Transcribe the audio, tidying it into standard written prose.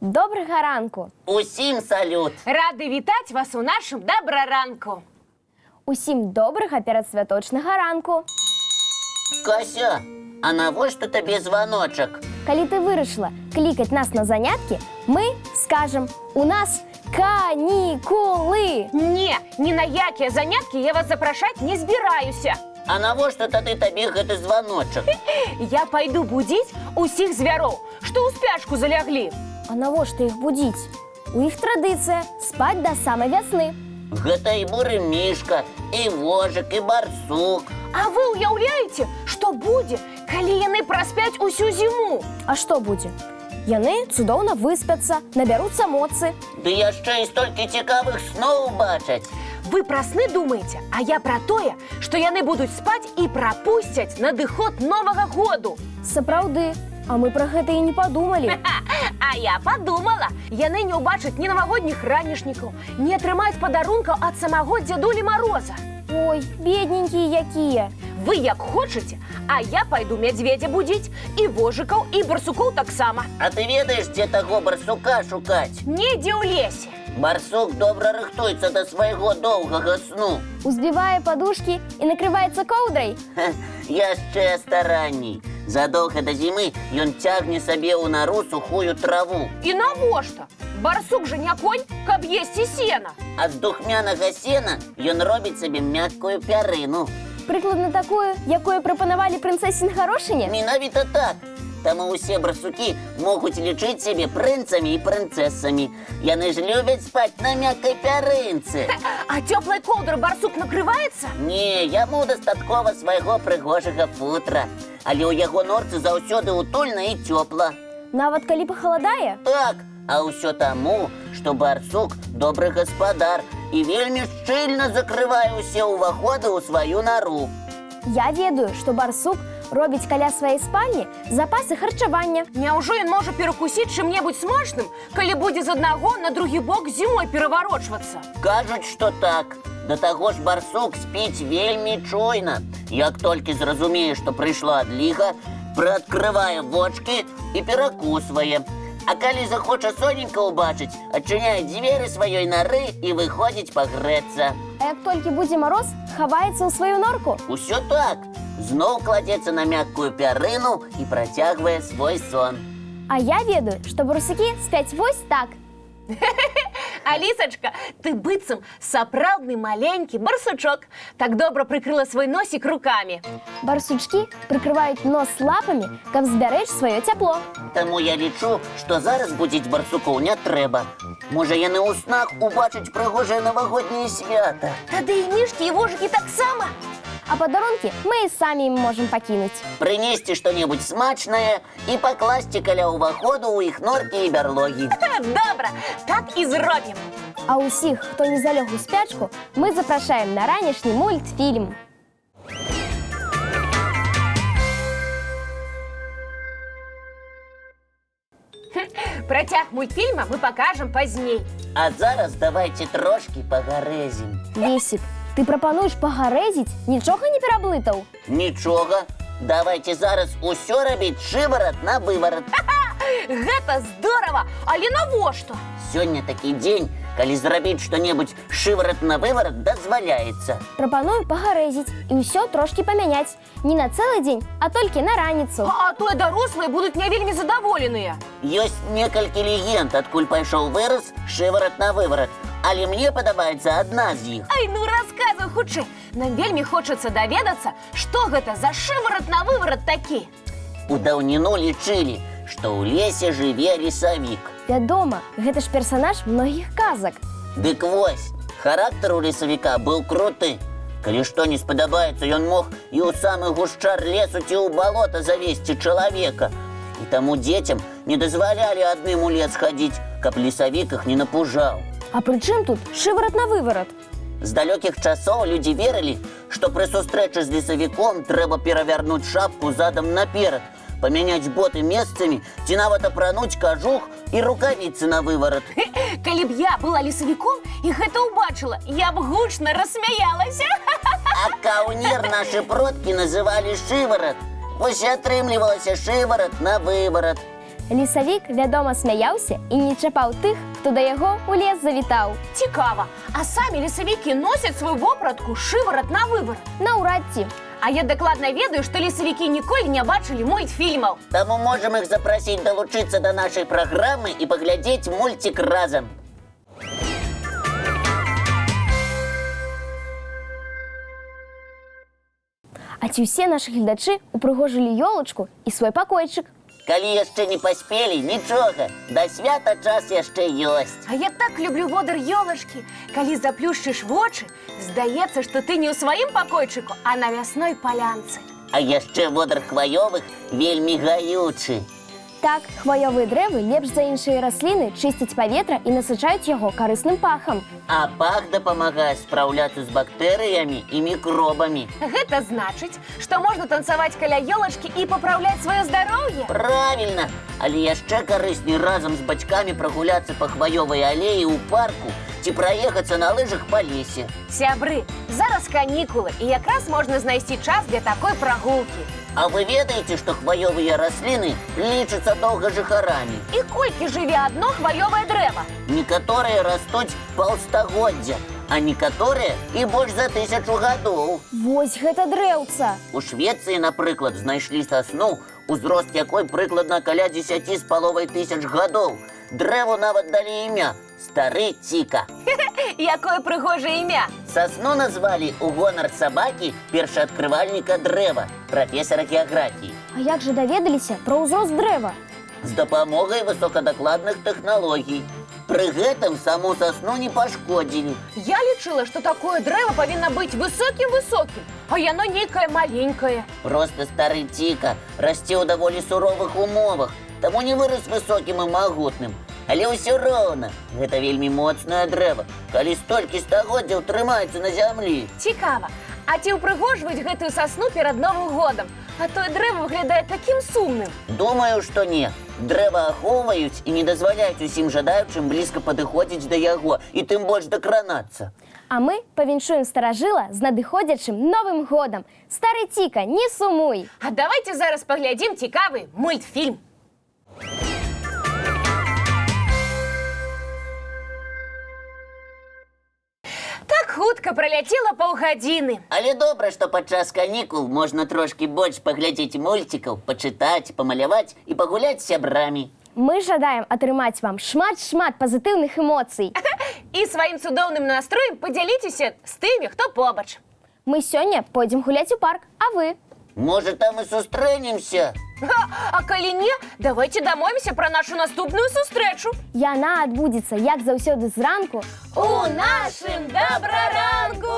Доброго ранку! Усім салют! Рады вітаць вас у нашым добраранку. Усім добрага перадсвяточнага ранку! Кася, а навошта табе званочак? Калі ты вырашыла клікаць нас на заняткі, мы скажам: у нас канікулы! Не, ні на якія заняткі я вас запрашаць не збіраюся. А навошта тады табе гэты званочак? Я пайду будзіць усіх звяроў, што ў спячку заляглі. А навошта іх будзіць? У іх традыцыя спаць да самай вясны. Гэта і буры мішка, і вожык, і барсук. А вы ўяўляеце, што будзе, калі яны праспяць усю зіму? А што будзе? Яны цудоўна выспяцца, набяруцца моцы. Ды яшчэ і столькі цікавых сноў бачаць. Вы пра сны думаеце, а я пра тое, што яны будуць спаць і прапусцяць надыход Новага году. Сапраўды, а мы пра гэта і не падумалі. А я подумала, яны не ўбачаць ні навагодніх ранішнікаў, не атрымаюць падарункаў ад самого Дзядулі Мароза. Ой, бедненькія якія. Вы як хочаце, а я пайду мядзведзя будзіць, і вожыкаў, і барсукоў таксама. А ты ведаеш, дзе таго барсука шукаць? Недзе ў лесе. Барсук добра рыхтуецца да свайго доўгага сну. Узбівае падушкі і накрываецца коўдрай. Яшчэ старанней. Задоўга да зімы ён цягне сабе ў нару сухую траву. І навошта? Барсук жа не конь, каб есці сена. А з духмянага сена ён робіць сабе мяккую пярыну. Прыкладна такую, якую прапанавалі прынцэсін Харошыне? Менавіта так. Таму ўсе барсукі могуць лічыць сябе прынцамі і прынцэсамі. Яны ж любяць спаць на мяккай пярынцы. А цёплай коўдрай барсук накрываецца? Не, яму дастаткова свайго прыгожага футра. Але ў яго норцы заўсёды утульна і цёпла. Нават калі пахаладае? Так, а ўсё таму, што барсук добры гаспадар і вельмі шчыльна закрывае ўсе ўваходы ў сваю нару. Я ведаю, што барсук робіць каля сваёй спальні запасы харчавання. Няўжо ён можа перакусіць чым-небудзь смачным, калі будзе з аднаго на другі бок зімой пераварочвацца? Кажуць, што так. Да таго ж барсук спіць вельмі чуйна. Як толькі зразумее, што прыйшла адліга, прыадкрывае вочкі і перакусвае. А калі захоча соненька ўбачыць, адчыняе дзверы сваёй нары і выходзіць пагрэцца. А як толькі будзе мароз, хаваецца ў сваю норку. Усё так. Зноў кладзецца на мяккую пярыну і працягвае свой сон. А я ведаю, што барсукі спяць вось так. Алісачка, ты быццам сапраўдны маленькі барсучок. Так добра прыкрыла свой носік рукамі. Барсучкі прыкрываюць нос лапамі, каб збярэчь сваё цяпло. Таму я лічу, што зараз будзіць барсукоў не трэба. Можа, яны ў снах убачаць прыгожае навагодняе свята. Тады і мішкі, і вожыкі таксама. А падарункі мы і самі ім можам пакінуць. Прынесці што-небудзь смачнае і пакласці каля ўваходу ў іх норкі і бярлогі. Добра, так і зробім. А ўсіх, хто не залёг у спячку, мы запрашаем на ранішні мультфільм. Працяг мультфільма мы пакажам пазней. А зараз давайце трошкі пагарэзім. Лесік, ты прапануеш пагарэзіць? Нічога не пераблытаў? Нічога. Давайце зараз усё рабіць шыварат на выварат. Гэта здорава, але навошта? Сёння такі дзень, калі зрабіць што-небудзь шыварат на выварат дазваляецца. Прапаную пагарэзіць і ўсё трошкі памяняць. Не на цэлы дзень, а толькі на раніцу. А то дарослыя будуць не вельмі задаволеныя. Ёсць некалькі легенд, адкуль пайшоў выраз шыварат на выварат. Але мне падабаецца адна з іх. Ай, ну расказвай хутчэй. Нам вельмі хочацца даведацца, што гэта за шыварат на выварат такі. У даўніну лічылі, што ў лесе жыве лесавік. Вядома, гэта ж персанаж многіх казак. Дык вось, характар у лесавіка быў круты. Калі што не спадабаецца, ён мог і ў самы гушчар лесу ці ў балота завесці чалавека. І таму дзецям не дазвалялі адным у лес хадзіць, каб лесавік іх не напужаў. А пры чым тут шыварат на выварат? З далёкіх часоў людзі верылі, што пры сустрэчы з лесавіком трэба перавярнуць шапку задам наперад, памяняць боты месцамі ці нават апрануць кажух і рукавіцы на выварат. Калі б я была лесавіком і гэта ўбачыла, я б гучна рассмяялася. А каўнер нашы продкі называлі шыварат. Вось і атрымлівалася шыварат на выварат. Лісавік, вядома, смяяўся і не чапаў тых, хто да яго ў лес завітаў. Цікава, а самі лесавікі носяць сваю вопратку шыварат на выварат? Наўрад ці. А я дакладна ведаю, што лесавікі ніколі не бачылі мультфільмаў. Таму можам іх запрасіць далучыцца да нашай праграмы і паглядзець мульцік разам. А ці ўсе нашы гледачы упрыгожылі ёлачку і свой пакойчык? Калі яшчэ не паспелі, нічога, да свята час яшчэ ёсць. А я так люблю водар ёлачкі. Калі заплюшчыш вочы, здаецца, што ты не ў сваім пакойчыку, а на вясной палянцы. А яшчэ водар хваёвых вельмі гаючы. Так, хваёвыя дрэвы лепш за іншыя расліны чысцяць паветра і насычаюць яго карысным пахам. А пах дапамагае спраўляцца з бактэрыямі і мікробамі. Гэта значыць, што можна танцаваць каля ёлачкі і папраўляць сваё здароўе? Правільна! Але яшчэ карысней разам з бацькамі прагуляцца па хваёвай алеі ў парку ці праехацца на лыжах па лесе. Сябры, зараз канікулы, і якраз можна знайсці час для такой прагулкі. А вы ведаеце, што хваёвыя расліны лічацца доўгажыхарамі? І колькі жыве адно хваёвае дрэва? Некаторыя растуць паўстагоддзя, а некаторыя і больш за 1000 гадоў. Вось гэта дрэўца! У Швецыі, напрыклад, знайшлі сасну, узрост якой прыкладна каля 10,5 гадоў. Дрэву нават далі імя – Стары Ціка. Якое прыгожае імя! Сасну назвалі ў гонар сабакі першаадкрывальніка дрэва, прафесара геаграфіі. А як жа даведаліся пра ўзрост дрэва? З дапамогай высокадакладных тэхналогій. Пры гэтым саму сасну не пашкодзілі. Я лічыла, што такое дрэва павінна быць высокім-высокім, а яно нейкае маленькае. Проста Стары Ціка расце ў даволі суровых умовах, таму не вырас высокім і магутным. Але ўсё роўна, гэта вельмі моцнае дрэва, калі столькі стагоддзяў трымаецца на зямлі. Цікава, а ці ўпрыгожваюць гэтую сасну перад Новым годам? А тое дрэва выглядае такім сумным. Думаю, што не. Дрэва ахоўваюць і не дазваляюць усім жадаючым блізка падыходзіць да яго і тым больш дакранацца. А мы павіншуем старажыла з надыходзячым Новым годам. Стары Ціка, не сумуй! А давайте зараз паглядзім цікавы мультфільм. Так хутка праляцела паўгадзіны. Але добра, што падчас канікул можна трошкі больш паглядзець мульцікаў, пачытаць, памаляваць і пагуляць з сябрамі. Мы жадаем атрымаць вам шмат-шмат пазітыўных эмоцый. І сваім цудоўным настроем падзяліцеся з тымі, хто побач. Мы сёння пойдзем гуляць у парк, а вы? Можа, там і сустрэнемся? А калі не, давайте дамовімся пра нашу наступную сустрэчу. Яна адбудзецца, як заўсёды зранку, У нашым добраранку!